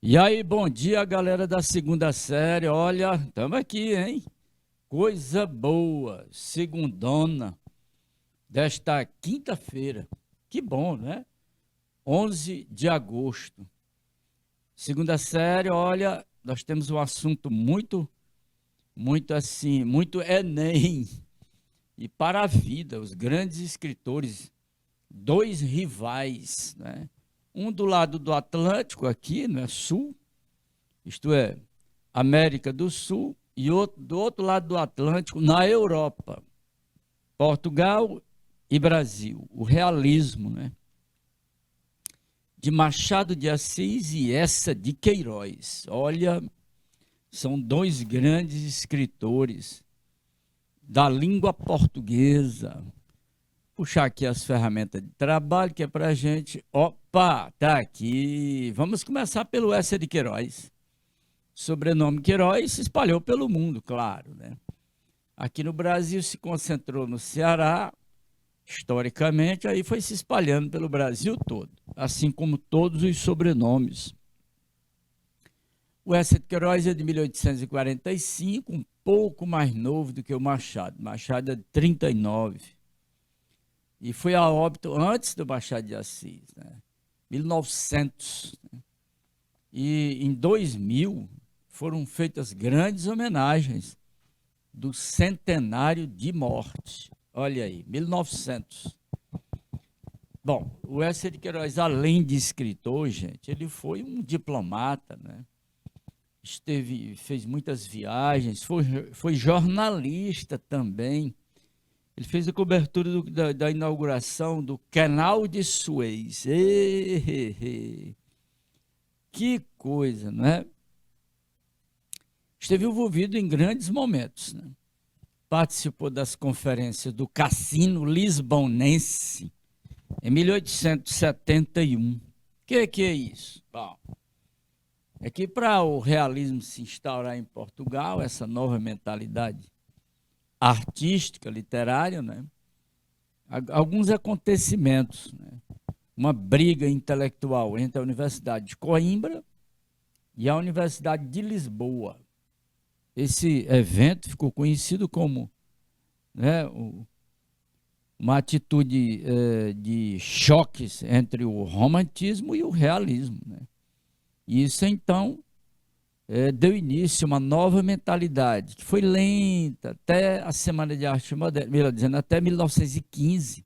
E aí, bom dia, galera da segunda série. Olha, estamos aqui, hein? Coisa boa, segundona desta quinta-feira. Que bom, né? 11 de agosto. Segunda série, olha, nós temos um assunto muito assim, muito Enem. E para a vida, os grandes escritores, dois rivais, né? Um do lado do Atlântico aqui, né, sul, isto é, América do Sul, e outro, do outro lado do Atlântico, na Europa, Portugal e Brasil. O realismo, né? De Machado de Assis e essa de Queiroz. Olha, são dois grandes escritores da língua portuguesa. Puxar aqui as ferramentas de trabalho que é para a gente. Opa, tá aqui. Vamos começar pelo essa de Queiroz. Sobrenome Queiroz se espalhou pelo mundo, claro, né? Aqui no Brasil se concentrou no Ceará, historicamente, aí foi se espalhando pelo Brasil todo, assim como todos os sobrenomes. O Essa de Queiroz é de 1845, um pouco mais novo do que o Machado. Machado é de 39. E foi a óbito antes do Machado de Assis, né? 1900. E em 2000 foram feitas grandes homenagens do centenário de morte. Olha aí, 1900. Bom, o Essa de Queiroz, além de escritor, gente, ele foi um diplomata, né? Fez muitas viagens, foi jornalista também. Ele fez a cobertura da inauguração do Canal de Suez. Que coisa, né? Esteve envolvido em grandes momentos, né? Participou das conferências do Cassino Lisbonense em 1871. O que é isso? Bom, é que para o realismo se instaurar em Portugal, essa nova mentalidade artística, literária, né? Alguns acontecimentos, né? Uma briga intelectual entre a Universidade de Coimbra e a Universidade de Lisboa. Esse evento ficou conhecido como, né, uma atitude de choques entre o romantismo e o realismo, né? E isso, então, deu início a uma nova mentalidade, que foi lenta, até a Semana de Arte Moderna, melhor dizendo, até 1915,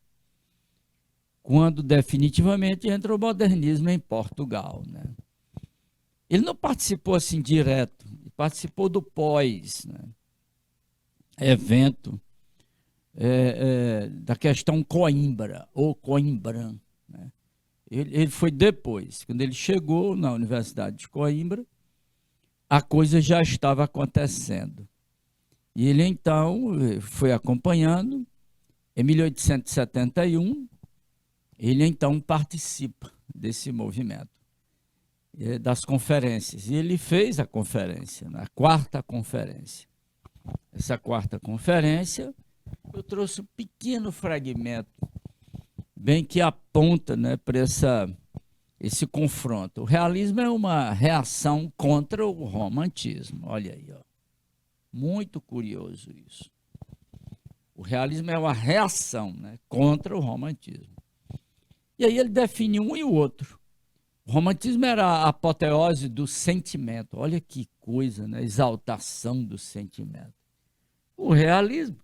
quando definitivamente entra o modernismo em Portugal, né? Ele não participou assim direto, ele participou do pós, né, evento da questão Coimbra, ou Coimbran, né? Ele foi depois, quando ele chegou na Universidade de Coimbra, a coisa já estava acontecendo. E ele então foi acompanhando. Em 1871, ele então participa desse movimento, das conferências. E ele fez a conferência, a quarta conferência. Essa quarta conferência, eu trouxe um pequeno fragmento, bem que aponta, né, para esse confronto. O realismo é uma reação contra o romantismo. Olha aí, ó. Muito curioso isso. O realismo é uma reação, né, contra o romantismo. E aí ele define um e o outro. O romantismo era a apoteose do sentimento. Olha que coisa, né? Exaltação do sentimento. O realismo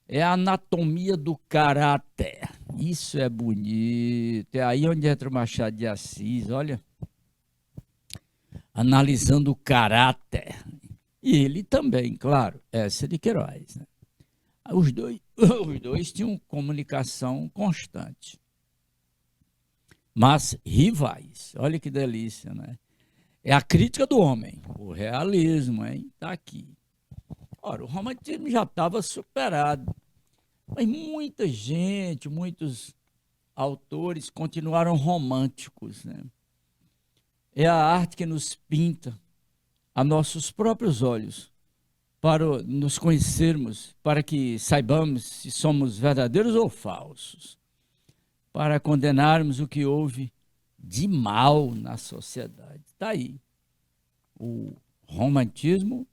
é a anatomia do caráter. Isso é bonito. É aí onde entra o Machado de Assis, olha. Analisando o caráter. E ele também, claro, essa de Queiroz, né? Os dois tinham comunicação constante, mas rivais. Olha que delícia, né? É a crítica do homem, o realismo, hein? Está aqui. Ora, o romantismo já estava superado, mas muita gente, muitos autores continuaram românticos, né? É a arte que nos pinta a nossos próprios olhos, para nos conhecermos, para que saibamos se somos verdadeiros ou falsos, para condenarmos o que houve de mal na sociedade. Está aí. o romantismo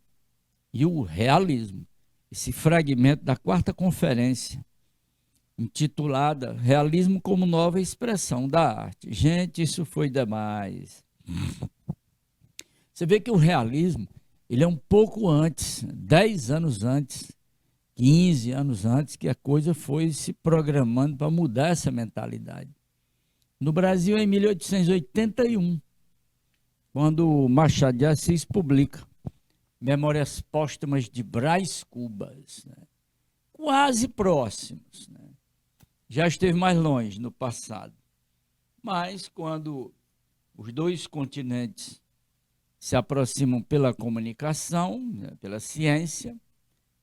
e o realismo. Esse fragmento da quarta conferência, intitulada Realismo como Nova Expressão da Arte. Gente, isso foi demais. Você vê que o realismo, ele é um pouco antes, 10 anos antes, 15 anos antes, que a coisa foi se programando para mudar essa mentalidade. No Brasil, em 1881, quando Machado de Assis publica Memórias Póstumas de Brás Cubas, né? Quase próximos, né? Já esteve mais longe no passado. Mas quando os dois continentes se aproximam pela comunicação, né, pela ciência,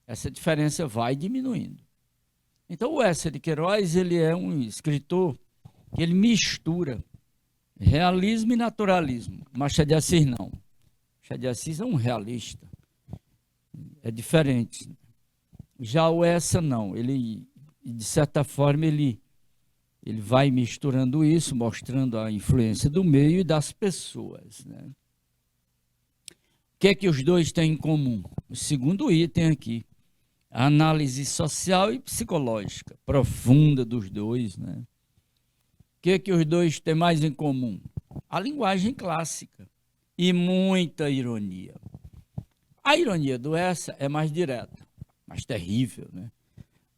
essa diferença vai diminuindo. Então o Eça de Queiroz, ele é um escritor que ele mistura realismo e naturalismo. Machado de Assis não. Machado de Assis é um realista. É diferente. Já o Eça não. Ele, de certa forma, ele vai misturando isso, mostrando a influência do meio e das pessoas, né? O que é que os dois têm em comum? O segundo item aqui, a análise social e psicológica profunda dos dois, né? O que é que os dois têm mais em comum? A linguagem clássica e muita ironia. A ironia do Eça é mais direta, mais terrível, né?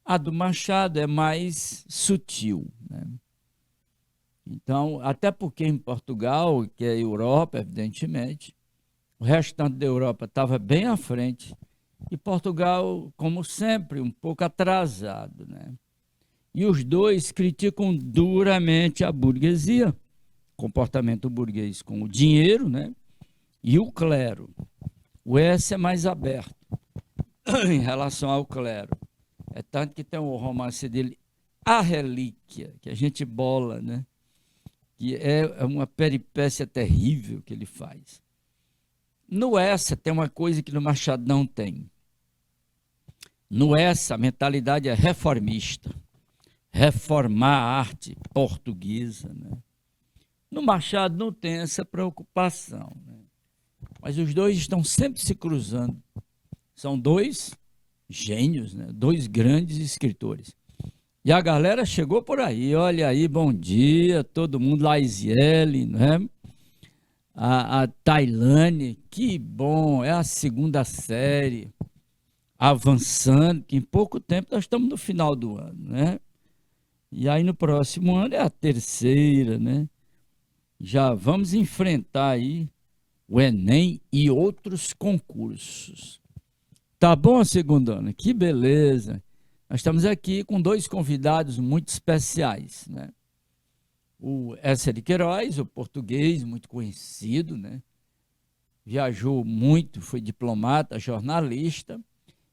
A do Machado é mais sutil, né? Então, até porque em Portugal, que é Europa, evidentemente, o restante da Europa estava bem à frente e Portugal, como sempre, um pouco atrasado, né? E os dois criticam duramente a burguesia, comportamento burguês com o dinheiro, né? E o clero. O Eça é mais aberto em relação ao clero. É tanto que tem o romance dele, A Relíquia, que a gente bola, né? Que é uma peripécia terrível que ele faz. No Eça tem uma coisa que no Machado não tem. No Eça a mentalidade é reformista. Reformar a arte portuguesa, né? No Machado não tem essa preocupação, né? Mas os dois estão sempre se cruzando. São dois gênios, né? Dois grandes escritores. E a galera chegou por aí, olha aí, bom dia, todo mundo, Laisiele, né? A Tailane, que bom, é a segunda série, avançando, que em pouco tempo nós estamos no final do ano, né? E aí no próximo ano é a terceira, né? Já vamos enfrentar aí o Enem e outros concursos. Tá bom, segundona? Que beleza. Nós estamos aqui com dois convidados muito especiais, né? O Eça de Queiroz, o português muito conhecido, né? Viajou muito, foi diplomata, jornalista.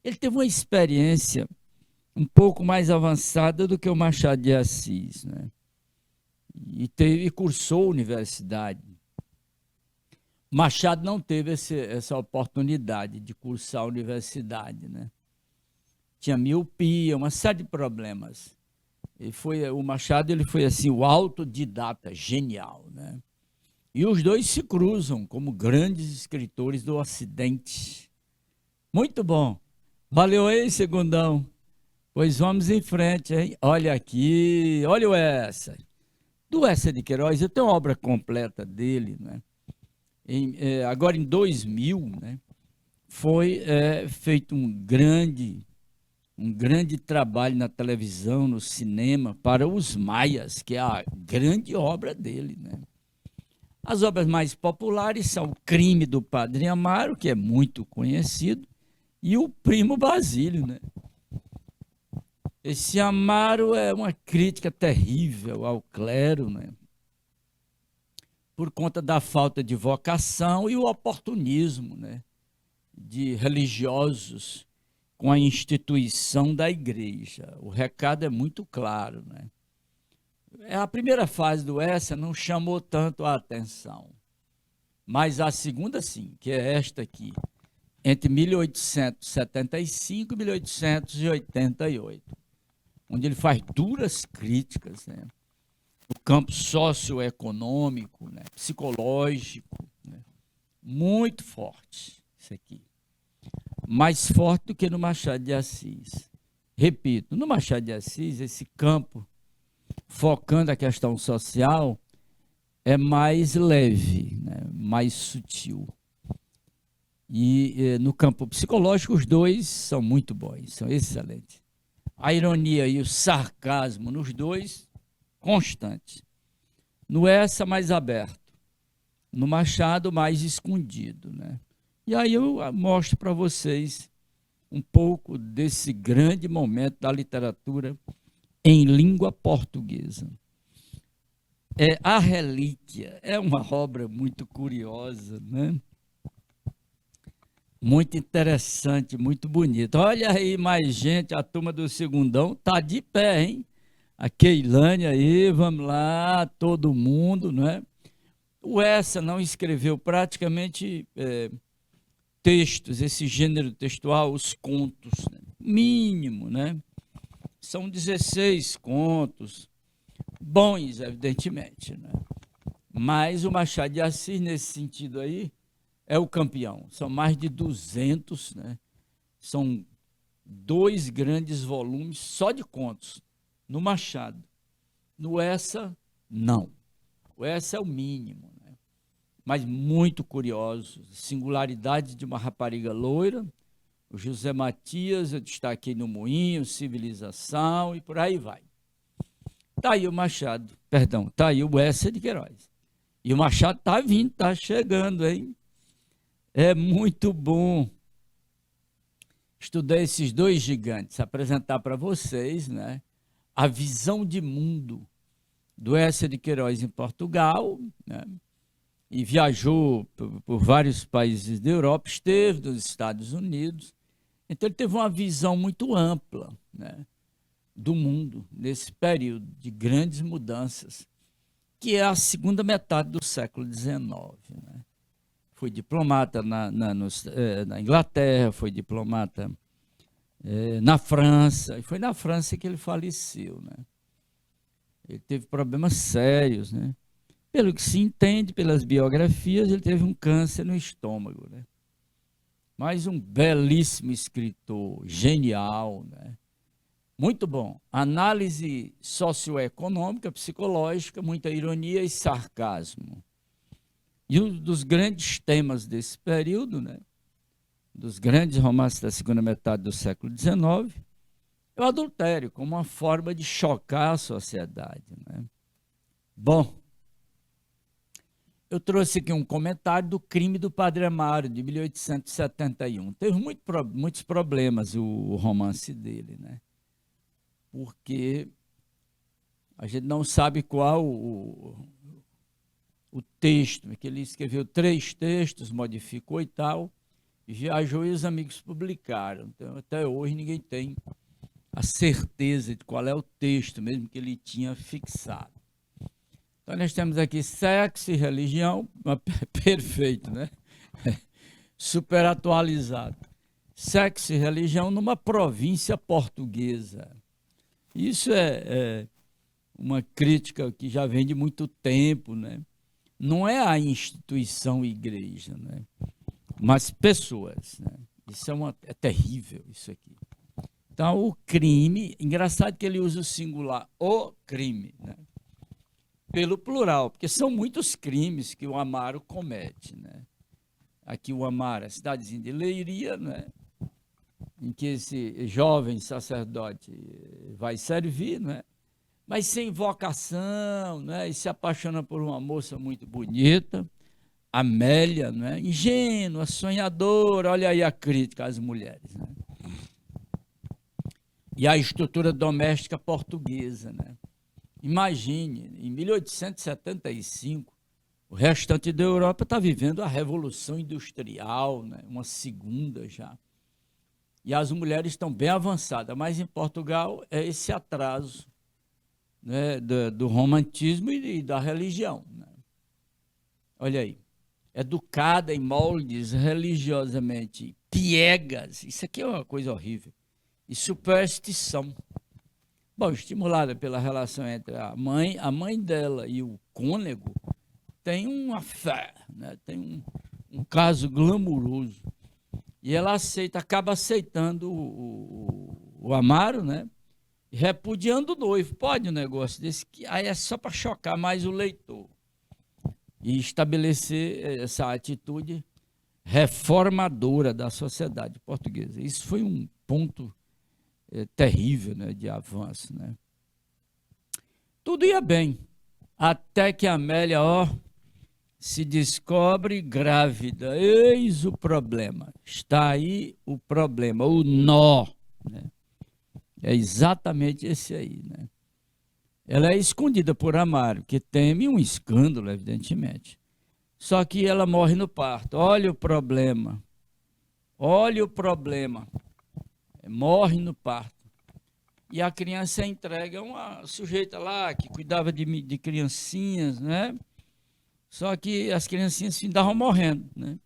Ele teve uma experiência um pouco mais avançada do que o Machado de Assis, né? E cursou a universidade. Machado não teve essa oportunidade de cursar a universidade, né? Tinha miopia, uma série de problemas. O Machado ele foi assim, o autodidata genial, né? E os dois se cruzam como grandes escritores do Ocidente. Muito bom. Valeu aí, segundão. Pois vamos em frente, hein? Olha aqui, olha o Eça. Do Eça de Queiroz, eu tenho uma obra completa dele, né? Agora em 2000, né, foi feito um grande trabalho na televisão, no cinema, para Os Maias, que é a grande obra dele, né? As obras mais populares são O Crime do Padre Amaro, que é muito conhecido, e O Primo Basílio, né? Esse Amaro é uma crítica terrível ao clero, né? Por conta da falta de vocação e o oportunismo, né, de religiosos com a instituição da igreja. O recado é muito claro, né? A primeira fase do Eça não chamou tanto a atenção, mas a segunda sim, que é esta aqui, entre 1875 e 1888, onde ele faz duras críticas, né? O campo socioeconômico, né, psicológico, né, muito forte, isso aqui. Mais forte do que no Machado de Assis. Repito, no Machado de Assis, esse campo, focando a questão social, é mais leve, né? Mais sutil. E no campo psicológico, os dois são muito bons, são excelentes. A ironia e o sarcasmo nos dois, constantes. No Essa, mais aberto. No Machado, mais escondido, né? E aí eu mostro para vocês um pouco desse grande momento da literatura em língua portuguesa. A Relíquia é uma obra muito curiosa, né? Muito interessante, muito bonita. Olha aí mais gente, a turma do Segundão tá de pé, hein? A Keilane aí, vamos lá, todo mundo, né? O Essa não escreveu praticamente textos, esse gênero textual, os contos, né? Mínimo, né? São 16 contos, bons, evidentemente, né? Mas o Machado de Assis, nesse sentido aí, é o campeão. São mais de 200, né? São 2 grandes volumes só de contos, no Machado. No Essa, não. O Essa é o mínimo, né? Mas muito curioso. Singularidade de uma rapariga loira, o José Matias, eu destaquei no Moinho, Civilização e por aí vai. Está aí o Machado, perdão, está aí o Essa de Queiroz. E o Machado está vindo, está chegando, hein? É muito bom estudar esses 2 gigantes, apresentar para vocês, né, a visão de mundo do Essa de Queiroz em Portugal, né, e viajou por vários países da Europa, esteve nos Estados Unidos, então ele teve uma visão muito ampla, né, do mundo nesse período de grandes mudanças, que é a segunda metade do século XIX, né? Foi diplomata na Inglaterra, foi diplomata na França, e foi na França que ele faleceu, né? Ele teve problemas sérios, né? Pelo que se entende, pelas biografias, ele teve um câncer no estômago, né? Mas um belíssimo escritor, genial, né? Muito bom. Análise socioeconômica, psicológica, muita ironia e sarcasmo. E um dos grandes temas desse período, né, dos grandes romances da segunda metade do século XIX, é o adultério, como uma forma de chocar a sociedade, né? Bom, eu trouxe aqui um comentário do Crime do Padre Amaro, de 1871. Teve muitos problemas o romance dele, né? Porque a gente não sabe qual o texto, que ele escreveu 3 textos, modificou e tal, e viajou e os amigos publicaram. Então, até hoje ninguém tem a certeza de qual é o texto mesmo que ele tinha fixado. Então, nós temos aqui sexo e religião, perfeito, né? Super atualizado. Sexo e religião numa província portuguesa. Isso é uma crítica que já vem de muito tempo, né? Não é a instituição igreja, né? Mas pessoas, né? Isso é terrível, isso aqui. Então, o crime, engraçado que ele usa o singular, o crime, né? Pelo plural, porque são muitos crimes que o Amaro comete, né? Aqui o Amaro, a cidadezinha de Leiria, né? Em que esse jovem sacerdote vai servir, né? Mas sem vocação, né? E se apaixona por uma moça muito bonita, Amélia, né? Ingênua, sonhadora, olha aí a crítica às mulheres, né? E a estrutura doméstica portuguesa, né? Imagine, em 1875, o restante da Europa está vivendo a Revolução Industrial, né? Uma segunda já. E as mulheres estão bem avançadas, mas em Portugal é esse atraso, né, do romantismo e da religião, né? Olha aí, educada em moldes religiosamente piegas, isso aqui é uma coisa horrível, e superstição. Bom, estimulada pela relação entre a mãe dela e o cônego, tem uma fé, né? Tem um um caso glamuroso. E ela acaba aceitando o Amaro, né? Repudiando o noivo. Pode um negócio desse, que aí é só para chocar mais o leitor e estabelecer essa atitude reformadora da sociedade portuguesa. Isso foi um ponto terrível, né, de avanço, né? Tudo ia bem, até que a Amélia, se descobre grávida. Eis o problema. Está aí o problema, o nó, né? É exatamente esse aí, né? Ela é escondida por Amaro, que teme um escândalo, evidentemente. Só que ela morre no parto. Olha o problema. Olha o problema. Morre no parto. E a criança é entregue a uma sujeita lá que cuidava de criancinhas, né? Só que as criancinhas findavam morrendo, né?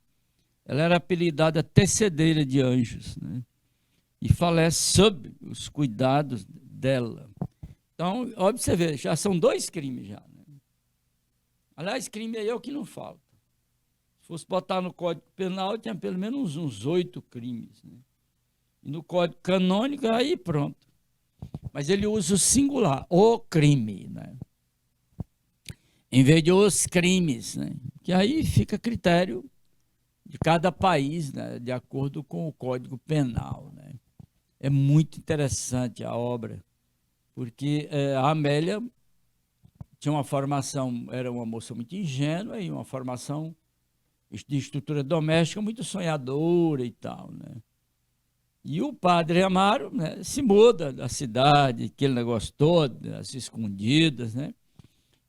Ela era apelidada Tecedeira de Anjos, né? E falece sob os cuidados dela. Então, observe, já são 2 crimes já, né? Aliás, crime é eu que não falta. Se fosse botar no Código Penal, tinha pelo menos uns 8 crimes, né? E no Código Canônico, aí pronto. Mas ele usa o singular, o crime, né? Em vez de os crimes, né? Que aí fica a critério de cada país, né? De acordo com o Código Penal, né? É muito interessante a obra, porque a Amélia tinha uma formação, era uma moça muito ingênua e uma formação de estrutura doméstica muito sonhadora e tal, né? E o padre Amaro, né, se muda da cidade, aquele negócio todo, as escondidas, né?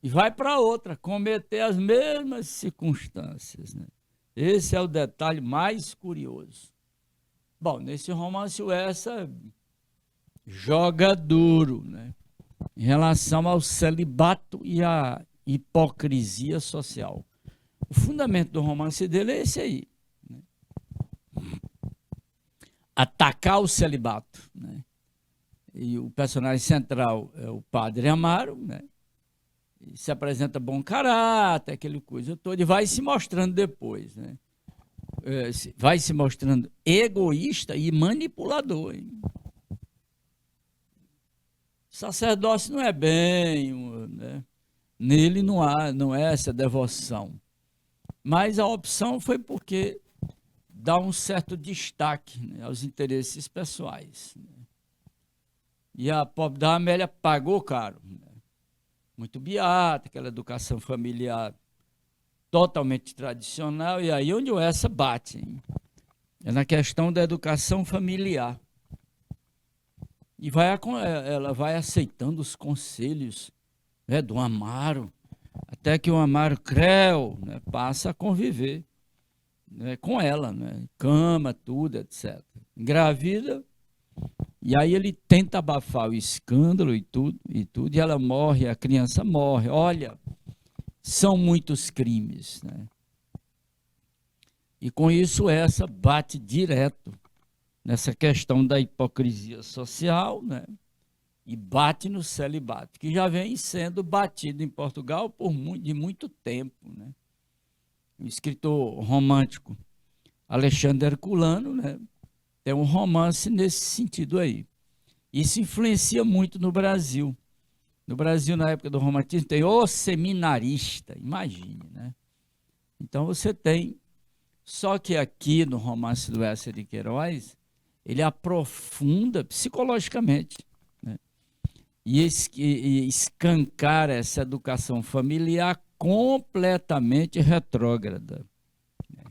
E vai para outra, cometer as mesmas circunstâncias, né? Esse é o detalhe mais curioso. Bom, nesse romance o Essa joga duro, né? Em relação ao celibato e à hipocrisia social. O fundamento do romance dele é esse aí, né? Atacar o celibato, né? E o personagem central é o padre Amaro, né? E se apresenta bom caráter, aquele coisa toda, e vai se mostrando depois, né? Vai se mostrando egoísta e manipulador, hein? Sacerdócio não é bem, né? Nele não é essa devoção. Mas a opção foi porque dá um certo destaque, né, aos interesses pessoais, né? E a pobre da Amélia pagou caro, né? Muito beata, aquela educação familiar totalmente tradicional, e aí onde o Essa bate, hein? É na questão da educação familiar. E ela vai aceitando os conselhos, né, do Amaro, até que o Amaro Creu, né, passa a conviver, né, com ela, né, cama, tudo, etc. Engravida, e aí ele tenta abafar o escândalo e tudo, e ela morre, a criança morre. Olha, são muitos crimes, né? E com isso Essa bate direto nessa questão da hipocrisia social, né? E bate no celibato, que já vem sendo batido em Portugal de muito tempo, né? O escritor romântico Alexandre Herculano, né, tem um romance nesse sentido aí. Isso influencia muito no Brasil. No Brasil, na época do romantismo, tem o seminarista, imagine, né? Então você tem, só que aqui no romance do Eça de Queiroz, ele aprofunda psicologicamente, né? E escancara essa educação familiar completamente retrógrada, né?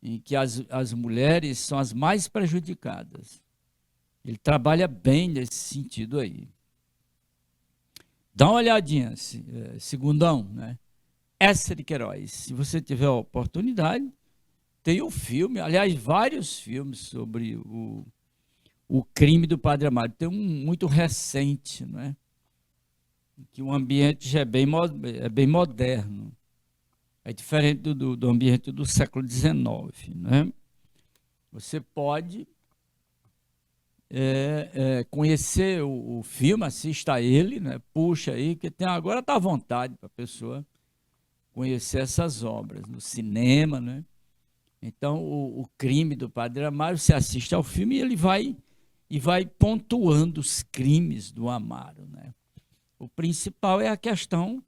Em que as mulheres são as mais prejudicadas. Ele trabalha bem nesse sentido aí. Dá uma olhadinha, segundão, né? Eça de Queiroz. Se você tiver a oportunidade, tem um filme, aliás, vários filmes sobre o crime do Padre Amaro. Tem um muito recente, né? Que o ambiente já é bem moderno. É diferente do ambiente do século XIX, né? Você pode conhecer o filme, assista a ele, né? Puxa aí, que agora está à vontade para a pessoa conhecer essas obras no cinema, né? Então, o crime do Padre Amaro, você assiste ao filme e ele vai pontuando os crimes do Amaro, né? O principal é a questão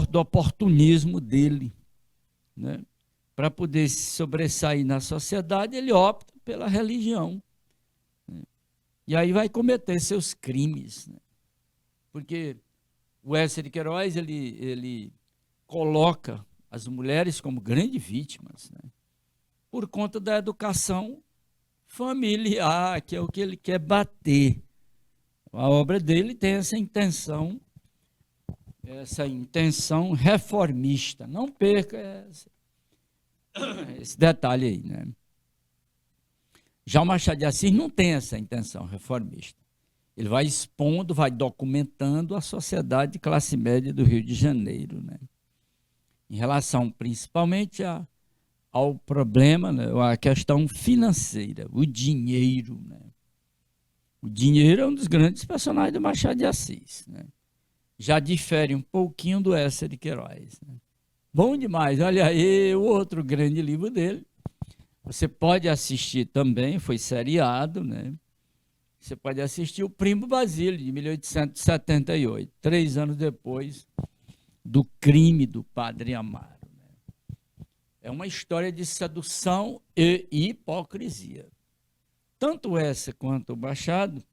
do oportunismo dele, né? Para poder se sobressair na sociedade, ele opta pela religião, né? E aí vai cometer seus crimes, né? Porque o Ecer de Queiroz, ele coloca as mulheres como grandes vítimas, né? Por conta da educação familiar, que é o que ele quer bater. A obra dele tem essa intenção reformista. Não perca esse detalhe aí, né? Já o Machado de Assis não tem essa intenção reformista. Ele vai expondo, vai documentando a sociedade de classe média do Rio de Janeiro, né? Em relação principalmente ao problema, né, a questão financeira, o dinheiro, né? O dinheiro é um dos grandes personagens do Machado de Assis, né? Já difere um pouquinho do Ecer de Queiroz, né? Bom demais, olha aí o outro grande livro dele. Você pode assistir também, foi seriado, né? Você pode assistir o Primo Basílio, de 1878, 3 anos depois do crime do Padre Amaro. É uma história de sedução e hipocrisia. Tanto essa quanto o Machado,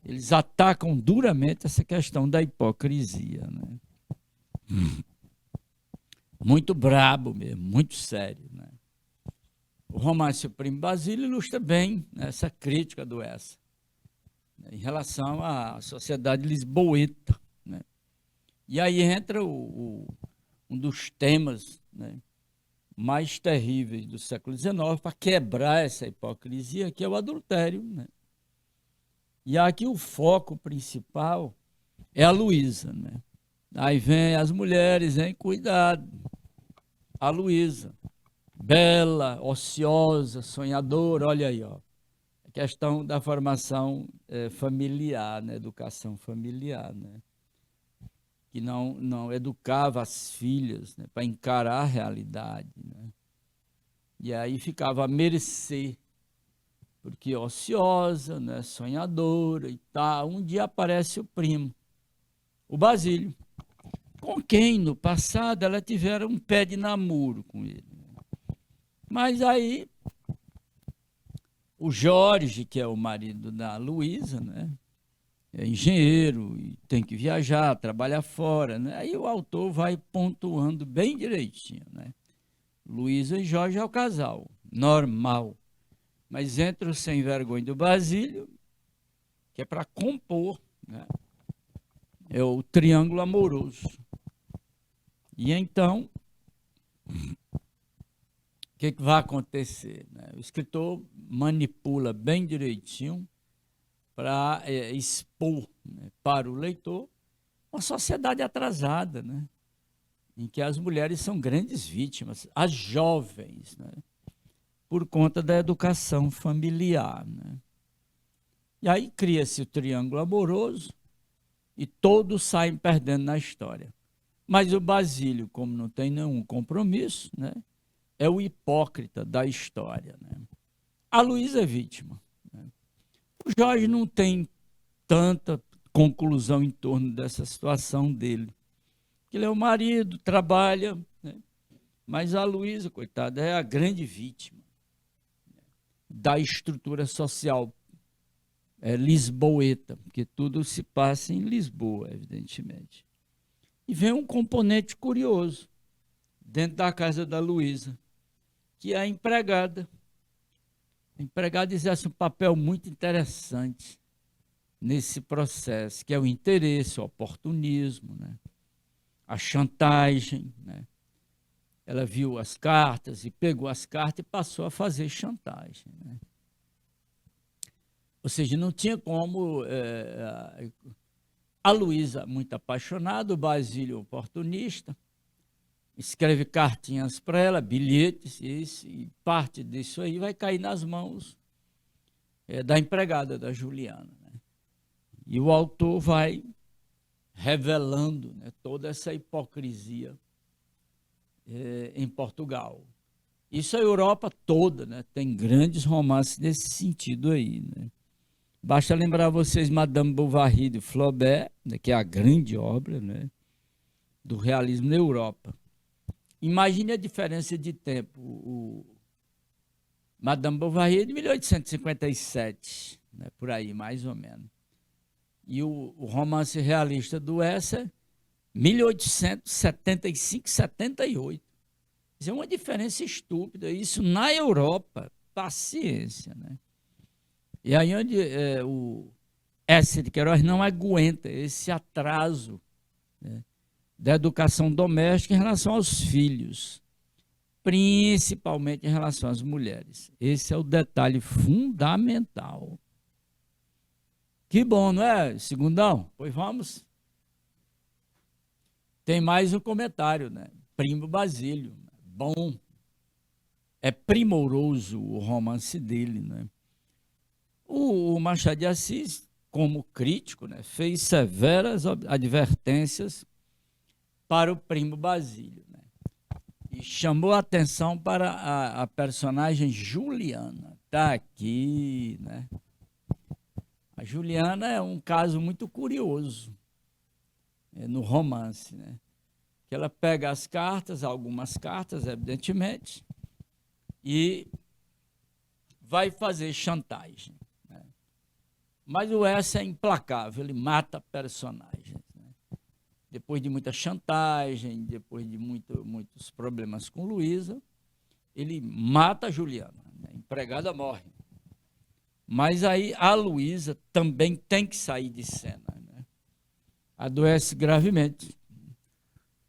eles atacam duramente essa questão da hipocrisia, né? Muito brabo mesmo, muito sério, né? O romance O Primo Basílio ilustra bem essa crítica do Ecer, né, em relação à sociedade lisboeta, né? E aí entra um dos temas, né, mais terríveis do século XIX para quebrar essa hipocrisia, que é o adultério, né? E aqui o foco principal é a Luísa, né? Aí vem as mulheres, hein? Cuidado. A Luísa, bela, ociosa, sonhadora, olha aí, ó. A questão da formação familiar, né? Educação familiar, né? Que não educava as filhas, né, para encarar a realidade, né? E aí ficava à mercê, porque ociosa, né, sonhadora e tal. Um dia aparece o primo, o Basílio, com quem no passado ela tivera um pé de namoro com ele. Mas aí o Jorge, que é o marido da Luísa, né, é engenheiro e tem que viajar, trabalha fora, né? Aí o autor vai pontuando bem direitinho, né? Luísa e Jorge é o casal, normal. Mas entra o sem vergonha do Basílio, que é para compor, né? É o triângulo amoroso. E então, o que vai acontecer, né? O escritor manipula bem direitinho para expor, né, para o leitor uma sociedade atrasada, né? Em que as mulheres são grandes vítimas, as jovens, né? Por conta da educação familiar, né? E aí cria-se o triângulo amoroso e todos saem perdendo na história. Mas o Basílio, como não tem nenhum compromisso, né, é o hipócrita da história, né? A Luísa é vítima, né? O Jorge não tem tanta conclusão em torno dessa situação dele. Ele é o marido, trabalha, né? Mas a Luísa, coitada, é a grande vítima da estrutura social lisboeta, porque tudo se passa em Lisboa, evidentemente. E vem um componente curioso dentro da casa da Luísa, que é a empregada. A empregada exerce um papel muito interessante nesse processo, que é o interesse, o oportunismo, né? A chantagem, né? Ela viu as cartas e pegou as cartas e passou a fazer chantagem, né? Ou seja, não tinha como... a Luísa, muito apaixonada, o Basílio, oportunista, escreve cartinhas para ela, bilhetes, e parte disso aí vai cair nas mãos da empregada da Juliana, né? E o autor vai revelando, né, toda essa hipocrisia em Portugal. Isso é a Europa toda, né? Tem grandes romances nesse sentido aí, né? Basta lembrar vocês Madame Bovary de Flaubert, né, que é a grande obra, né, do realismo na Europa. Imagine a diferença de tempo. Madame Bovary é de 1857, né, por aí, mais ou menos. E o romance realista do Esser, 1875, 78. Isso é uma diferença estúpida. Isso na Europa, paciência, né? E aí onde o Esser de Queiroz não aguenta esse atraso, né, da educação doméstica em relação aos filhos, principalmente em relação às mulheres. Esse é o detalhe fundamental. Que bom, não é, Segundão? Pois vamos. Tem mais um comentário, né? Primo Basílio. Bom. É primoroso o romance dele, né? O Machado de Assis, como crítico, né, fez severas advertências para o Primo Basílio, né? E chamou a atenção para a personagem Juliana. Está aqui, né? A Juliana é um caso muito curioso no romance, né? Que ela pega as cartas, algumas cartas, evidentemente, e vai fazer chantagem. Mas o Esser é implacável, ele mata personagens. Né? Depois de muita chantagem, depois de muitos problemas com Luísa, ele mata a Juliana, né? A empregada morre. Mas aí a Luísa também tem que sair de cena. Né? Adoece gravemente.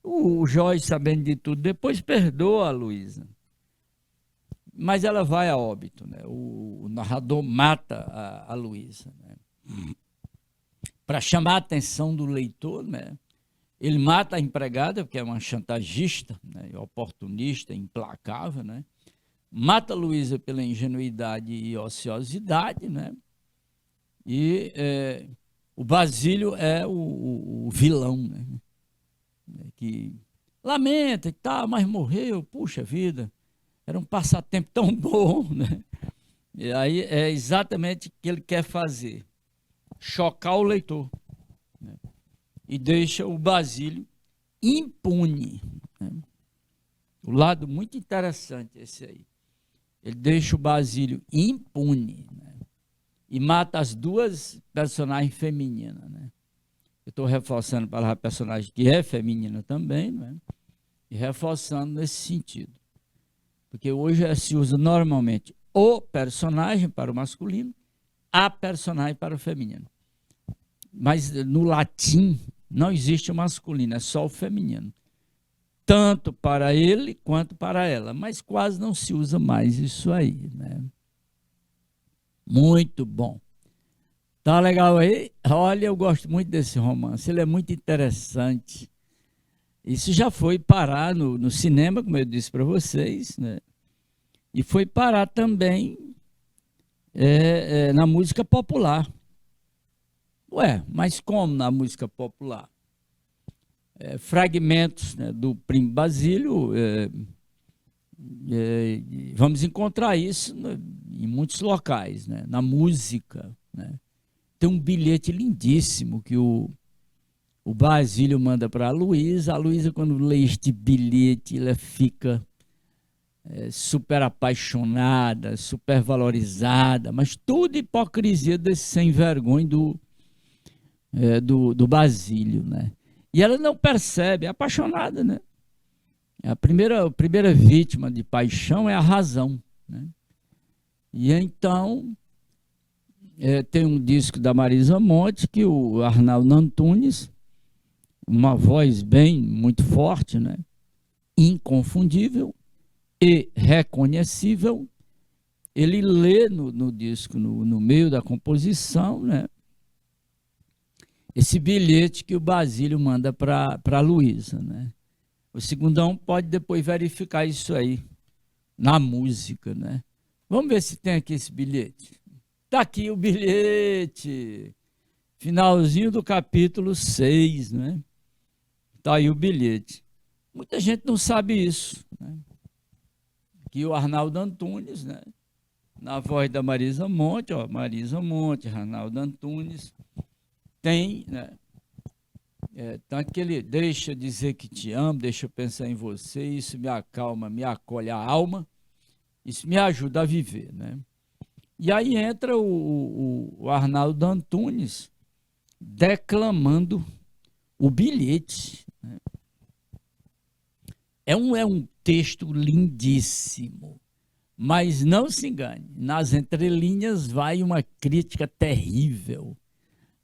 O Jorge, sabendo de tudo, depois perdoa a Luísa. Mas ela vai a óbito, né? O narrador mata a Luísa, né? Para chamar a atenção do leitor, né? Ele mata a empregada, porque é uma chantagista, né? Oportunista, implacável, né? Mata a Luísa pela ingenuidade e ociosidade, né? E o Basílio é o vilão, né? Que lamenta e tal, mas morreu, puxa vida. Era um passatempo tão bom, né? E aí é exatamente o que ele quer fazer. Chocar o leitor. Né? E deixa o Basílio impune. Né? O lado muito interessante esse aí. Ele deixa o Basílio impune. Né? E mata as duas personagens femininas. Né? Eu estou reforçando para a personagem que é feminina também, né? E reforçando nesse sentido. Porque hoje se usa normalmente o personagem para o masculino, a personagem para o feminino. Mas no latim não existe o masculino, é só o feminino. Tanto para ele quanto para ela. Mas quase não se usa mais isso aí, né? Muito bom. Tá legal aí? Olha, eu gosto muito desse romance, ele é muito interessante. Isso já foi parar no cinema, como eu disse para vocês, né? E foi parar também na música popular. Ué, mas como na música popular? Fragmentos, né, do Primo Basílio, vamos encontrar isso, né, em muitos locais, né, na música. Né? Tem um bilhete lindíssimo que o Basílio manda para a Luísa, quando lê este bilhete, ela fica super apaixonada, super valorizada, mas tudo hipocrisia desse sem vergonha do Basílio, né? E ela não percebe, é apaixonada, né? A primeira vítima de paixão é a razão, né? E então tem um disco da Marisa Monte que o Arnaldo Antunes, uma voz muito forte, né? Inconfundível e reconhecível, ele lê no disco, no meio da composição, né? Esse bilhete que o Basílio manda para a Luísa, né? O Segundão pode depois verificar isso aí na música, né? Vamos ver se tem aqui esse bilhete. Está aqui o bilhete, finalzinho do capítulo 6, né? Está aí o bilhete. Muita gente não sabe isso, né? aqui o Arnaldo Antunes, né? Na voz da Marisa Monte, ó, Marisa Monte, Arnaldo Antunes, tem, né? Tanto que ele deixa dizer que te amo, deixa eu pensar em você, isso me acalma, me acolhe a alma, isso me ajuda a viver, né? E aí entra o Arnaldo Antunes declamando o bilhete. Né? É um texto lindíssimo, mas não se engane, nas entrelinhas vai uma crítica terrível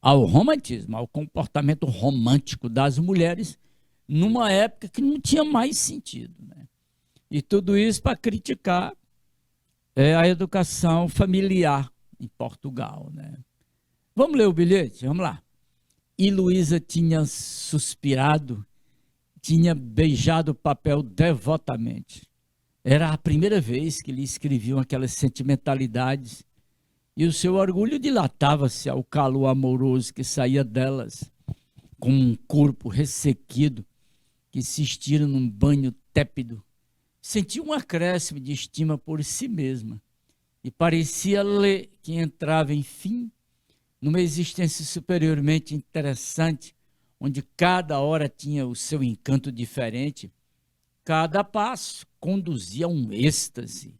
ao romantismo, ao comportamento romântico das mulheres, numa época que não tinha mais sentido. Né? E tudo isso para criticar a educação familiar em Portugal. Né? Vamos ler o bilhete? Vamos lá. E Luísa tinha suspirado, tinha beijado o papel devotamente. Era a primeira vez que lhe escreviam aquelas sentimentalidades e o seu orgulho dilatava-se ao calor amoroso que saía delas, como um corpo ressequido que se estira num banho tépido. Sentia um acréscimo de estima por si mesma e parecia-lhe que entrava, enfim, numa existência superiormente interessante, onde cada hora tinha o seu encanto diferente, cada passo conduzia a um êxtase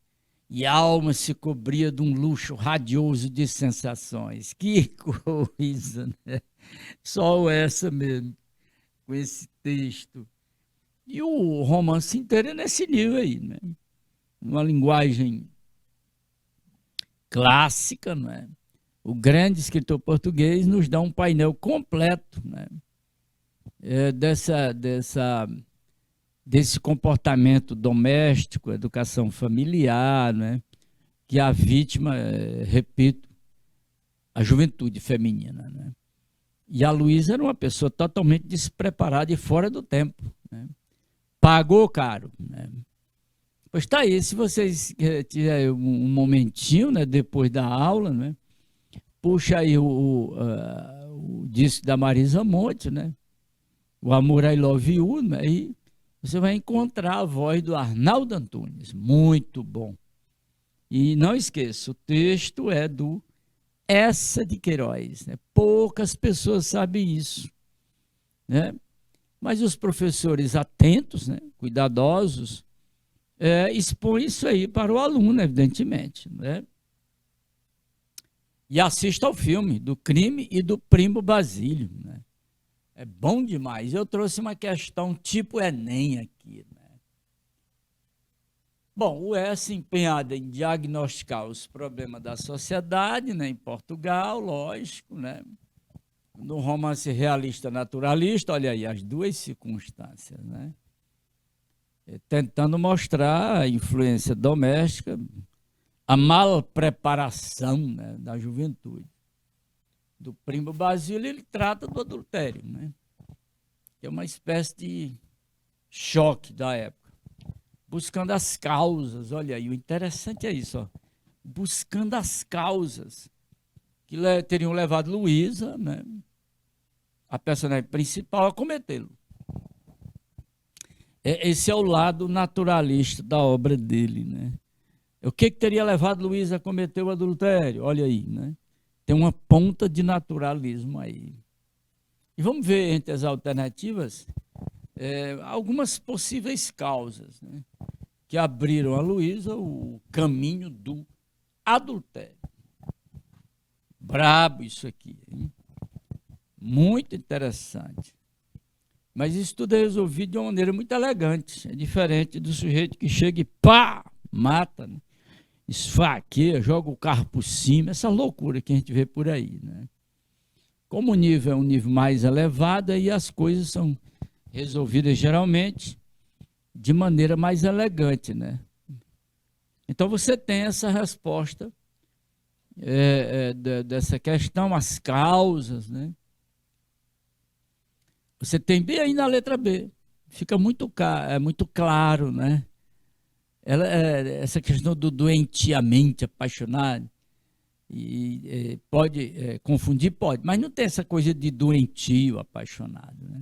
e a alma se cobria de um luxo radioso de sensações. Que coisa, né? Só essa mesmo, com esse texto. E o romance inteiro é nesse nível aí, né? Uma linguagem clássica, né? O grande escritor português nos dá um painel completo, né? Desse comportamento doméstico, educação familiar, né? Que a vítima, repito, a juventude feminina. Né? E a Luísa era uma pessoa totalmente despreparada e fora do tempo. Né? Pagou caro. Né? Pois está aí, se vocês tiverem um momentinho, né, depois da aula, né, puxa aí o disco da Marisa Monte, né, o Amor I Love You, né, e você vai encontrar a voz do Arnaldo Antunes, muito bom. E não esqueça, o texto é do Essa de Queiroz. Né? Poucas pessoas sabem isso. Né? Mas os professores atentos, né, cuidadosos, expõem isso aí para o aluno, evidentemente. Né? E assista ao filme do Crime e do Primo Basílio. Né? É bom demais. Eu trouxe uma questão tipo Enem aqui. Né? Bom, o S empenhado em diagnosticar os problemas da sociedade, né, em Portugal, lógico, né? No romance realista naturalista, olha aí, as duas circunstâncias, né? Tentando mostrar a influência doméstica, a malpreparação, né, da juventude. Do Primo Basílio, ele trata do adultério, né? Que é uma espécie de choque da época. Buscando as causas, olha aí, o interessante é isso, ó, buscando as causas que teriam levado Luísa, né, a personagem principal, a cometê-lo. Esse é o lado naturalista da obra dele. Né? O que teria levado Luísa a cometer o adultério? Olha aí, né? Tem uma ponta de naturalismo aí. E vamos ver entre as alternativas algumas possíveis causas, né, que abriram a Luísa o caminho do adultério. Brabo isso aqui, hein? Muito interessante. Mas isso tudo é resolvido de uma maneira muito elegante. É diferente do sujeito que chega e pá, mata, né? Esfaqueia, joga o carro por cima, essa loucura que a gente vê por aí. Né? Como o nível é um nível mais elevado, aí as coisas são resolvidas geralmente de maneira mais elegante. Né? Então você tem essa resposta dessa questão, as causas, né? Você tem bem aí na letra B, fica muito claro, né? Essa questão do doentiamente apaixonado, e pode confundir, pode, mas não tem essa coisa de doentio apaixonado, né?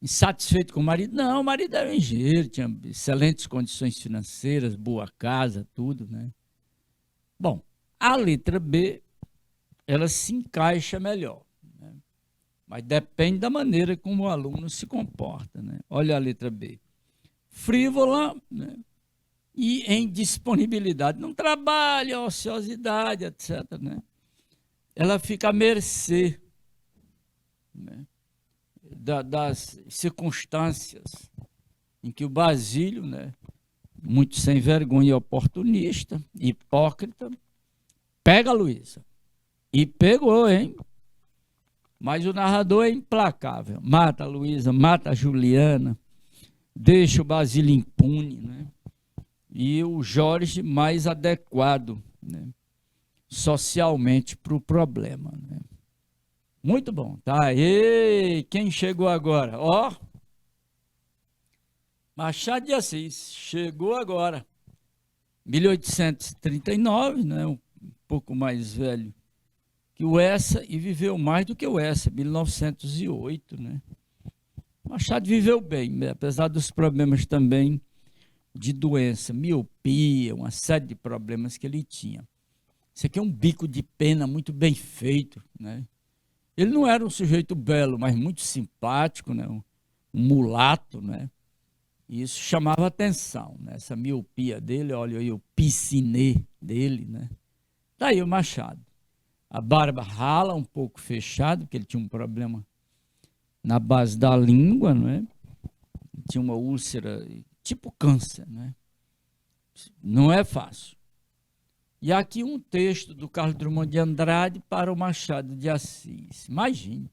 insatisfeito com o marido. Não, o marido era um engenheiro, tinha excelentes condições financeiras, boa casa, tudo, né? Bom, a letra B, ela se encaixa melhor, né? Mas depende da maneira como o aluno se comporta, né? Olha a letra B. Frívola, né? E em disponibilidade, não trabalha, ociosidade, etc., né? Ela fica à mercê, né, das circunstâncias em que o Basílio, né, muito sem vergonha e oportunista, hipócrita, pega a Luísa. E pegou, hein? Mas o narrador é implacável. Mata a Luísa, mata a Juliana, deixa o Basílio impune, né? E o Jorge mais adequado, né, socialmente para o problema, né? Muito bom, tá? E quem chegou agora? Ó, Machado de Assis, chegou agora. 1839, né? Um pouco mais velho que o Essa e viveu mais do que o Essa, 1908, né? Machado viveu bem, né? Apesar dos problemas também de doença, miopia, uma série de problemas que ele tinha. Isso aqui é um bico de pena muito bem feito, né? Ele não era um sujeito belo, mas muito simpático, né? Um mulato, né? E isso chamava atenção, né? Essa miopia dele, olha aí o piscinê dele, né? Daí o Machado. A barba rala, um pouco fechada, porque ele tinha um problema na base da língua, né? Tinha uma úlcera, tipo câncer, né? Não é fácil. E aqui um texto do Carlos Drummond de Andrade para o Machado de Assis. Imagine,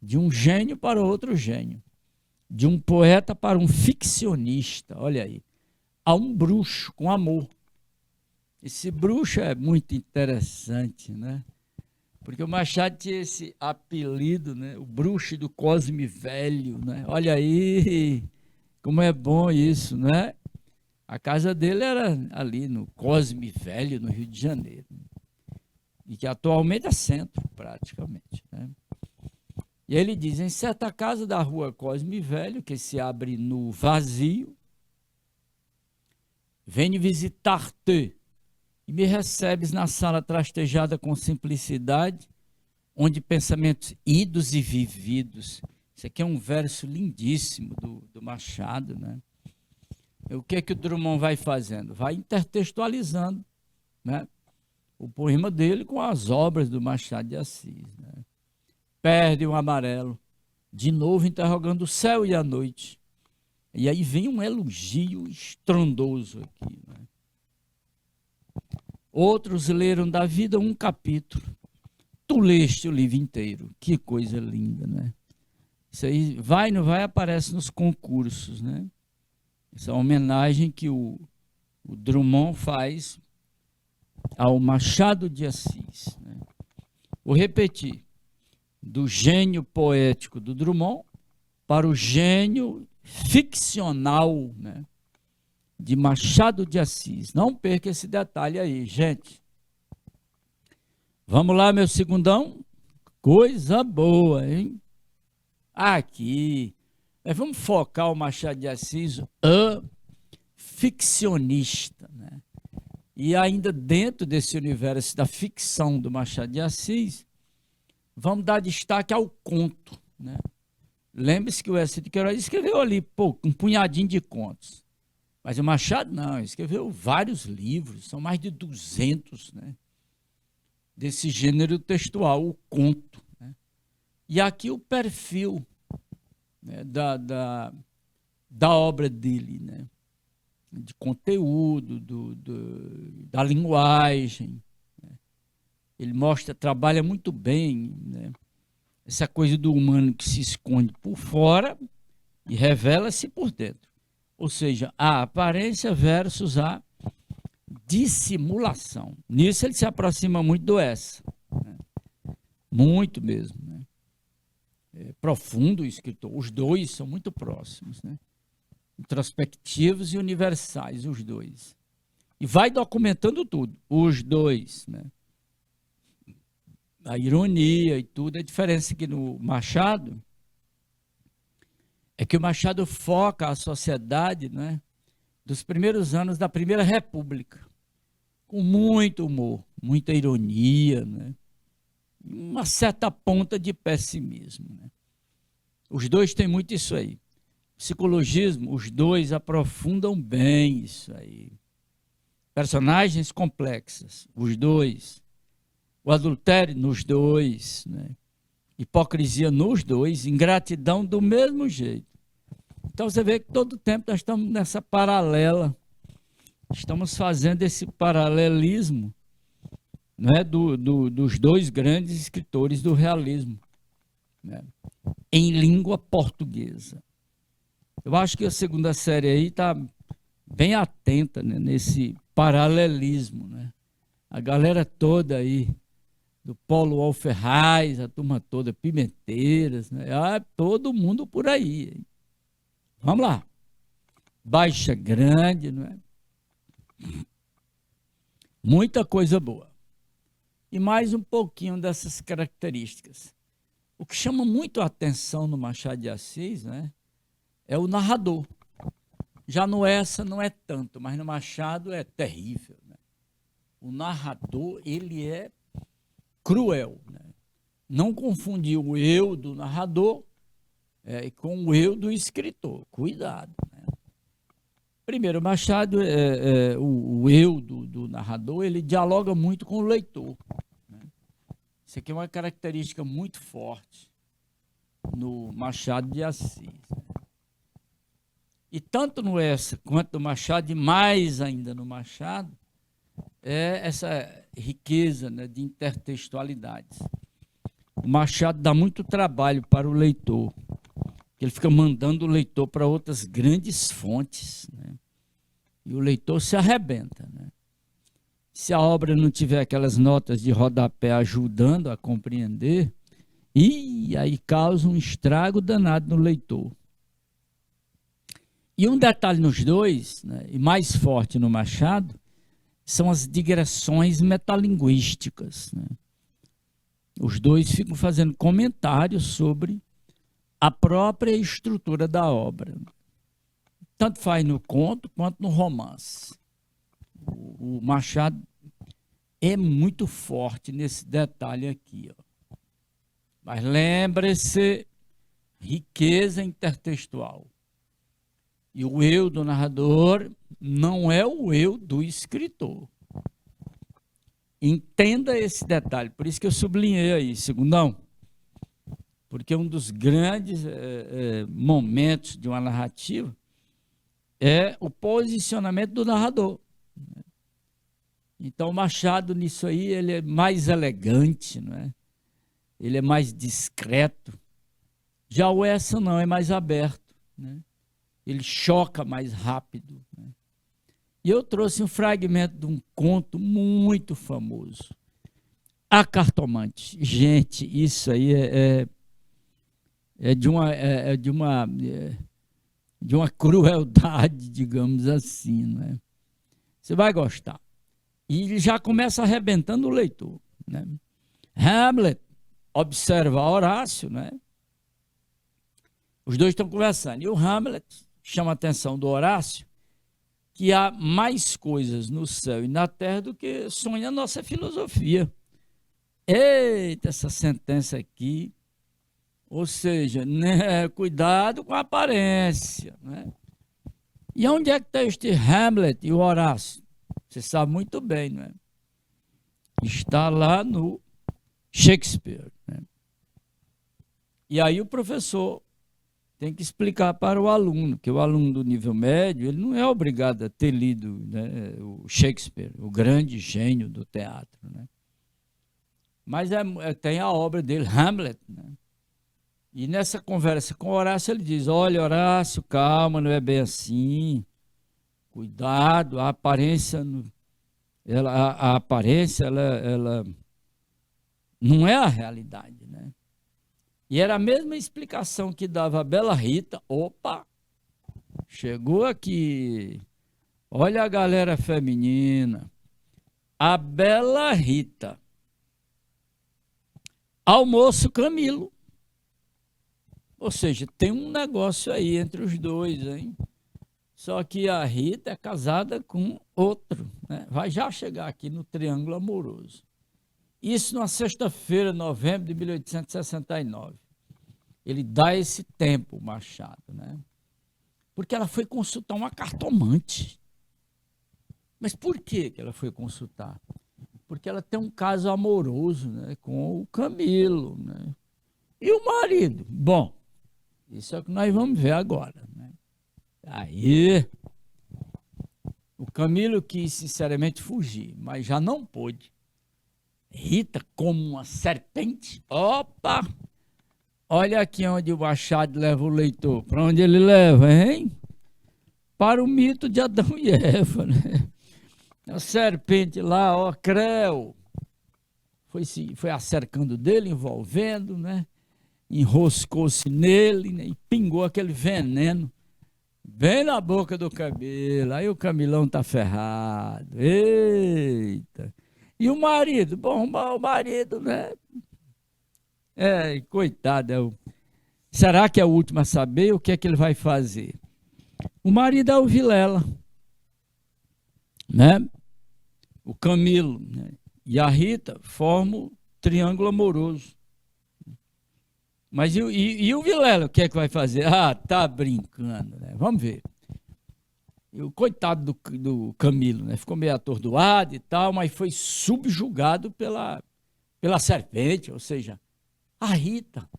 de um gênio para outro gênio, de um poeta para um ficcionista, olha aí, a um bruxo com amor. Esse bruxo é muito interessante, né? Porque o Machado tinha esse apelido, né? O bruxo do Cosme Velho, né? Olha aí, como é bom isso, né? A casa dele era ali no Cosme Velho, no Rio de Janeiro, e que atualmente é centro, praticamente, né? E ele diz, em certa casa da rua Cosme Velho, que se abre no vazio, venho visitar-te e me recebes na sala trastejada com simplicidade, onde pensamentos idos e vividos. Isso aqui é um verso lindíssimo do Machado, né? O que é que o Drummond vai fazendo? Vai intertextualizando, né, o poema dele com as obras do Machado de Assis, né? Perde o amarelo, de novo interrogando o céu e a noite. E aí vem um elogio estrondoso aqui, né? Outros leram da vida um capítulo. Tu leste o livro inteiro. Que coisa linda, né? Isso aí vai, não vai, aparece nos concursos, né? Essa homenagem que o Drummond faz ao Machado de Assis, né? Vou repetir. Do gênio poético do Drummond para o gênio ficcional, né, de Machado de Assis. Não perca esse detalhe aí, gente. Vamos lá, meu segundão? Coisa boa, hein? Aqui. Vamos focar o Machado de Assis, o ficcionista, né? E ainda dentro desse universo da ficção do Machado de Assis, vamos dar destaque ao conto, né? Lembre-se que o Eça de Queiroz escreveu ali, pô, um punhadinho de contos. Mas o Machado não, escreveu vários livros, são mais de 200, né, desse gênero textual, o conto, né? E aqui o perfil, né, da obra dele, né, de conteúdo, da linguagem, né? Ele mostra, trabalha muito bem, né, essa coisa do humano que se esconde por fora e revela-se por dentro. Ou seja, a aparência versus a dissimulação. Nisso ele se aproxima muito do Essa, né? Muito mesmo, né? É profundo o escritor. Os dois são muito próximos, né? Introspectivos e universais, os dois. E vai documentando tudo, os dois, né? A ironia e tudo. A diferença é que no Machado, é que o Machado foca a sociedade, né, dos primeiros anos da Primeira República, com muito humor, muita ironia, né, uma certa ponta de pessimismo. Né. Os dois têm muito isso aí. Psicologismo, os dois aprofundam bem isso aí. Personagens complexas, os dois. O adultério nos dois, né? Hipocrisia nos dois, ingratidão do mesmo jeito. Então você vê que todo tempo nós estamos nessa paralela, estamos fazendo esse paralelismo, né, dos dois grandes escritores do realismo, né, em língua portuguesa. Eu acho que a segunda série aí está bem atenta, né, nesse paralelismo. Né? A galera toda aí, do Paulo Alferraz, a turma toda, Pimenteiras, né? Todo mundo por aí. Hein? Vamos lá. Baixa Grande, não é? Muita coisa boa. E mais um pouquinho dessas características. O que chama muito a atenção no Machado de Assis, né, é o narrador. Já no Essa não é tanto, mas no Machado é terrível. Né? O narrador, ele é cruel. Né? Não confundir o eu do narrador com o eu do escritor. Cuidado. Né? Primeiro, Machado, o eu do narrador, ele dialoga muito com o leitor. Né? Isso aqui é uma característica muito forte no Machado de Assis. Né? E tanto no Essa quanto no Machado, e mais ainda no Machado, é essa riqueza, né, de intertextualidades. O Machado dá muito trabalho para o leitor. Ele fica mandando o leitor para outras grandes fontes. Né? E o leitor se arrebenta. Né? Se a obra não tiver aquelas notas de rodapé ajudando a compreender, e aí causa um estrago danado no leitor. E um detalhe nos dois, né, e mais forte no Machado, são as digressões metalinguísticas. Né? Os dois ficam fazendo comentários sobre a própria estrutura da obra. Tanto faz no conto quanto no romance. O Machado é muito forte nesse detalhe aqui. Ó. Mas lembre-se, riqueza intertextual. E o eu do narrador não é o eu do escritor. Entenda esse detalhe. Por isso que eu sublinhei aí, segundão. Porque um dos grandes momentos de uma narrativa é o posicionamento do narrador. Então, o Machado, nisso aí, ele é mais elegante, não é? Ele é mais discreto. Já o Essa não, é mais aberto, né? Ele choca mais rápido. Né? E eu trouxe um fragmento de um conto muito famoso. A Cartomante. Gente, isso aí de uma crueldade, digamos assim. Né? Você vai gostar. E ele já começa arrebentando o leitor. Né? Hamlet observa Horácio, né? Os dois estão conversando. E o Hamlet chama a atenção do Horácio que há mais coisas no céu e na terra do que sonha a nossa filosofia. Eita, essa sentença aqui. Ou seja, né, cuidado com a aparência. Né? E onde é que está este Hamlet e o Horácio? Você sabe muito bem, não é? Está lá no Shakespeare. Né? E aí o professor tem que explicar para o aluno, que o aluno do nível médio, ele não é obrigado a ter lido, né, o Shakespeare, o grande gênio do teatro. Né? Mas tem a obra dele, Hamlet. Né? E nessa conversa com Horácio, ele diz, olha, Horácio, calma, não é bem assim. Cuidado, a aparência, ela não é a realidade, né? E era a mesma explicação que dava a Bela Rita. Opa, chegou aqui. Olha a galera feminina. A Bela Rita. Ao moço Camilo. Ou seja, tem um negócio aí entre os dois, hein? Só que a Rita é casada com outro, né? Vai já chegar aqui no triângulo amoroso. Isso na sexta-feira, novembro de 1869. Ele dá esse tempo, Machado, né? Porque ela foi consultar uma cartomante. Mas por que ela foi consultar? Porque ela tem um caso amoroso, né, com o Camilo, né? E o marido? Bom, isso é o que nós vamos ver agora, né? Aí, o Camilo quis sinceramente fugir, mas já não pôde. Rita, como uma serpente, opa! Olha aqui onde o Machado leva o leitor. Para onde ele leva, hein? Para o mito de Adão e Eva, né? A serpente lá, ó, creu, foi acercando dele, envolvendo, né? Enroscou-se nele, né? E pingou aquele veneno bem na boca do Camilo. Aí o Camilão tá ferrado. Eita! E o marido? Bom, o marido, né? Coitado. Será que é o último a saber o que é que ele vai fazer? O marido é o Vilela, né? O Camilo, né? E a Rita formam triângulo amoroso. Mas e o Vilela, o que é que vai fazer? Ah, tá brincando, né? Vamos ver. E o coitado do Camilo, né? Ficou meio atordoado e tal, mas foi subjugado pela serpente, ou seja, a Rita.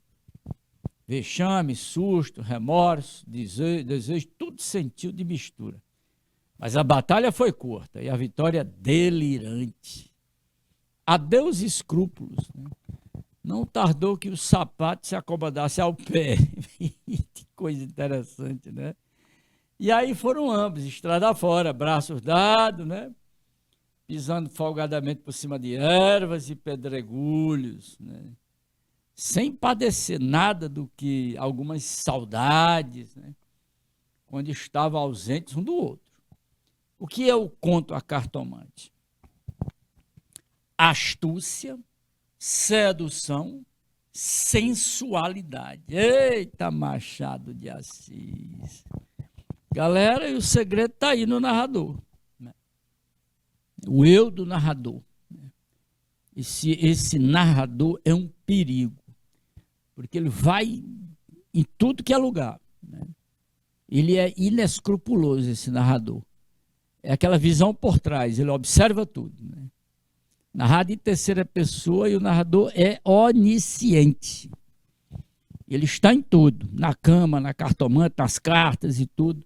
Vexame, susto, remorso, desejo, tudo sentiu de mistura. Mas a batalha foi curta e a vitória delirante. Adeus escrúpulos, né? Não tardou que o sapato se acomodasse ao pé. Que coisa interessante, né? E aí foram ambos, estrada fora, braços dados, né? Pisando folgadamente por cima de ervas e pedregulhos, né? Sem padecer nada do que algumas saudades, né? Quando estavam ausentes um do outro. O que é o conto A Cartomante? Astúcia, sedução, sensualidade. Eita, Machado de Assis. Galera, e o segredo está aí no narrador, né? O eu do narrador, né? Esse narrador é um perigo, porque ele vai em tudo que é lugar, né? Ele é inescrupuloso, esse narrador. É aquela visão por trás, ele observa tudo, né? Narrado em terceira pessoa e o narrador é onisciente. Ele está em tudo, na cama, na cartomante, nas cartas e tudo.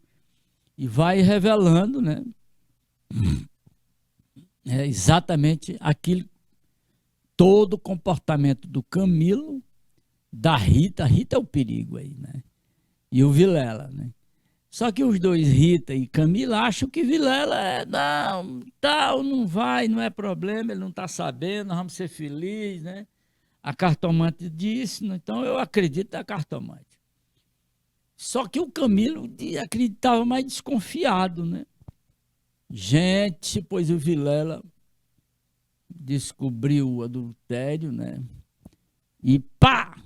E vai revelando, né? É exatamente aquilo, todo o comportamento do Camilo, da Rita. A Rita é o perigo aí, né? E o Vilela, né? Só que os dois, Rita e Camila, acham que Vilela não, tal, não vai, não é problema, ele não está sabendo, nós vamos ser felizes, né? A cartomante disse, então eu acredito na cartomante. Só que o Camilo acreditava mais desconfiado, né? Gente, pois o Vilela descobriu o adultério, né? E pá!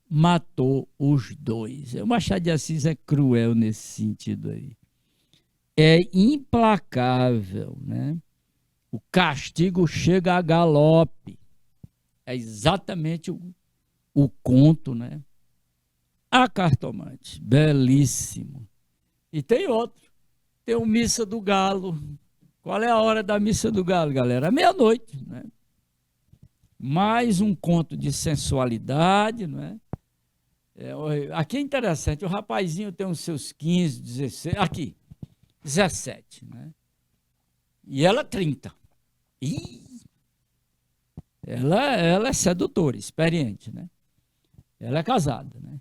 Matou os dois. O Machado de Assis é cruel nesse sentido aí. É implacável, né? O castigo chega a galope. É exatamente o conto, né? A Cartomante, belíssimo. E tem outro. Tem o Missa do Galo. Qual é a hora da Missa do Galo, galera? Meia-noite, né? Mais um conto de sensualidade, não é? Aqui é interessante, o rapazinho tem os seus 15, 16, aqui, 17, né? E ela 30. Ih, ela é sedutora, experiente, né? Ela é casada, né?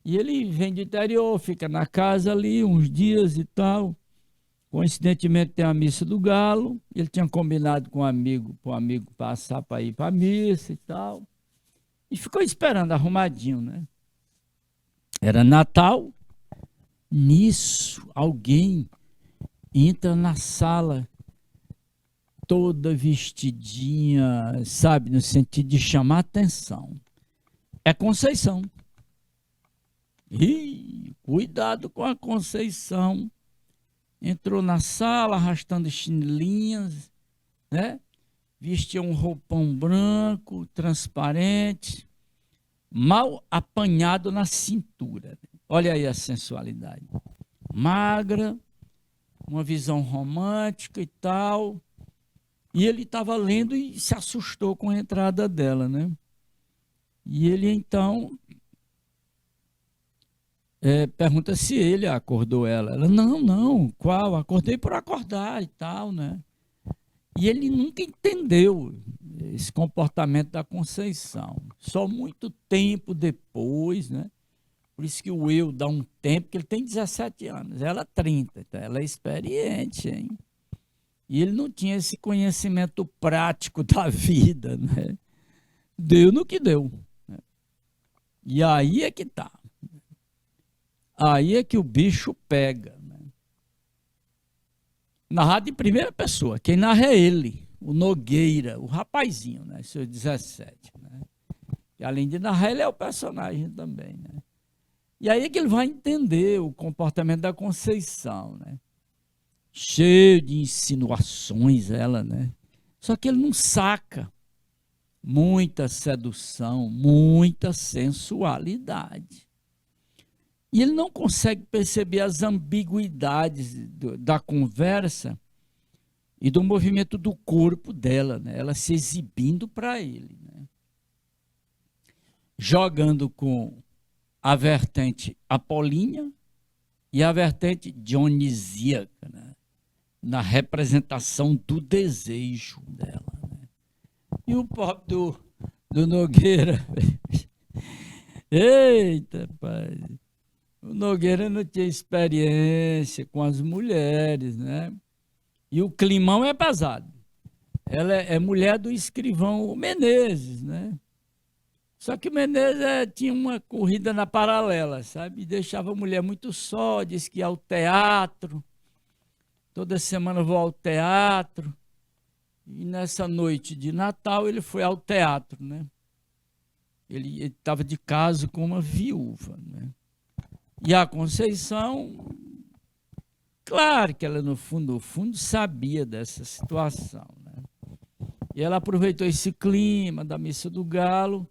E ele vem do interior, fica na casa ali uns dias e tal. Coincidentemente tem a missa do Galo. Ele tinha combinado com um amigo, para o amigo passar para ir para a missa e tal. E ficou esperando arrumadinho, né? Era Natal. Nisso, alguém entra na sala toda vestidinha, sabe, no sentido de chamar atenção. É Conceição. Ih, cuidado com a Conceição. Entrou na sala arrastando chinelinhas, né? Vestia um roupão branco, transparente, mal apanhado na cintura. Olha aí a sensualidade. Magra, uma visão romântica e tal. E ele estava lendo e se assustou com a entrada dela, né? E ele então pergunta se ele acordou ela. Ela, não, qual? Acordei por acordar e tal, né? E ele nunca entendeu esse comportamento da Conceição. Só muito tempo depois, né? Por isso que o eu dá um tempo, que ele tem 17 anos, ela 30, então ela é experiente, hein? E ele não tinha esse conhecimento prático da vida, né? Deu no que deu. Né? E aí é que tá. Aí é que o bicho pega. Né? Narrado em primeira pessoa. Quem narra é ele, o Nogueira, o rapazinho, né? Seus 17. Né? E além de narrar, ele é o personagem também. Né? E aí é que ele vai entender o comportamento da Conceição. Né? Cheio de insinuações, ela, né? Só que ele não saca. Muita sedução, muita sensualidade. E ele não consegue perceber as ambiguidades da conversa e do movimento do corpo dela, né? Ela se exibindo para ele, né? Jogando com a vertente apolínea e a vertente dionisíaca, né? Na representação do desejo dela. Né? E o pobre do Nogueira, eita, pai, o Nogueira não tinha experiência com as mulheres, né? E o climão é pesado. Ela é mulher do escrivão Menezes, né? Só que o Menezes tinha uma corrida na paralela, sabe? E deixava a mulher muito só, disse que ia ao teatro. Toda semana eu vou ao teatro. E nessa noite de Natal ele foi ao teatro, né? Ele estava de caso com uma viúva, né? E a Conceição, claro que ela no fundo sabia dessa situação, né? E ela aproveitou esse clima da Missa do Galo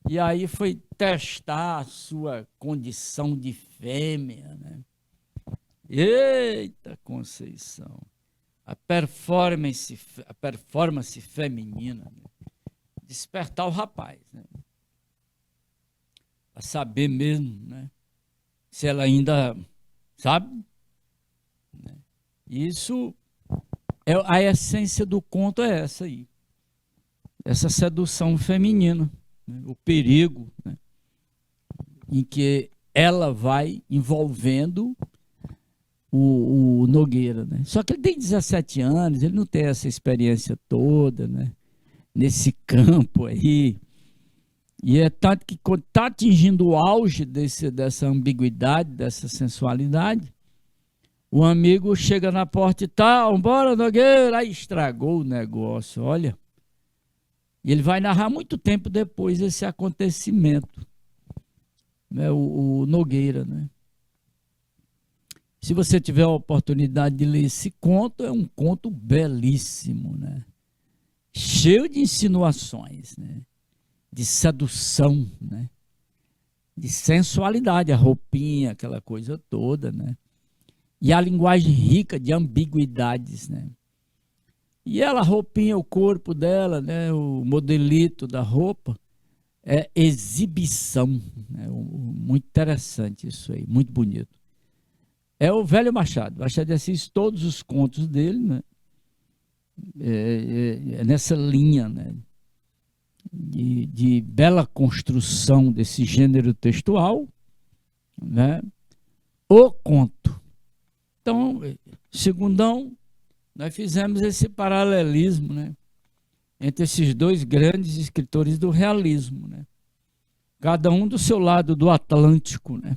e aí foi testar a sua condição de fêmea, né? Eita, Conceição! A performance feminina, né? Despertar o rapaz, né? Para saber mesmo, né? Se ela ainda sabe. Né? Isso, a essência do conto é essa aí. Essa sedução feminina, né? O perigo, né? Em que ela vai envolvendo o Nogueira, né? Só que ele tem 17 anos, ele não tem essa experiência toda, né? Nesse campo aí. E é tanto que quando está atingindo o auge dessa ambiguidade, dessa sensualidade, o amigo chega na porta e tal, bora Nogueira, aí estragou o negócio, olha. E ele vai narrar muito tempo depois esse acontecimento, né? O Nogueira, né? Se você tiver a oportunidade de ler esse conto, é um conto belíssimo, né? Cheio de insinuações, né? De sedução, né? De sensualidade, a roupinha, aquela coisa toda, né? E a linguagem rica de ambiguidades, né? E ela, a roupinha, o corpo dela, né? O modelito da roupa é exibição, né? Muito interessante isso aí, muito bonito. É o velho Machado de Assis, todos os contos dele, né? É nessa linha, né? De bela construção desse gênero textual, né? O conto. Então, segundão, nós fizemos esse paralelismo, né? Entre esses dois grandes escritores do realismo, né? Cada um do seu lado do Atlântico, né?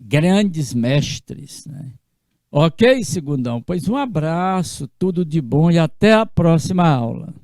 Grandes mestres, né? Ok, segundão? Pois um abraço, tudo de bom e até a próxima aula.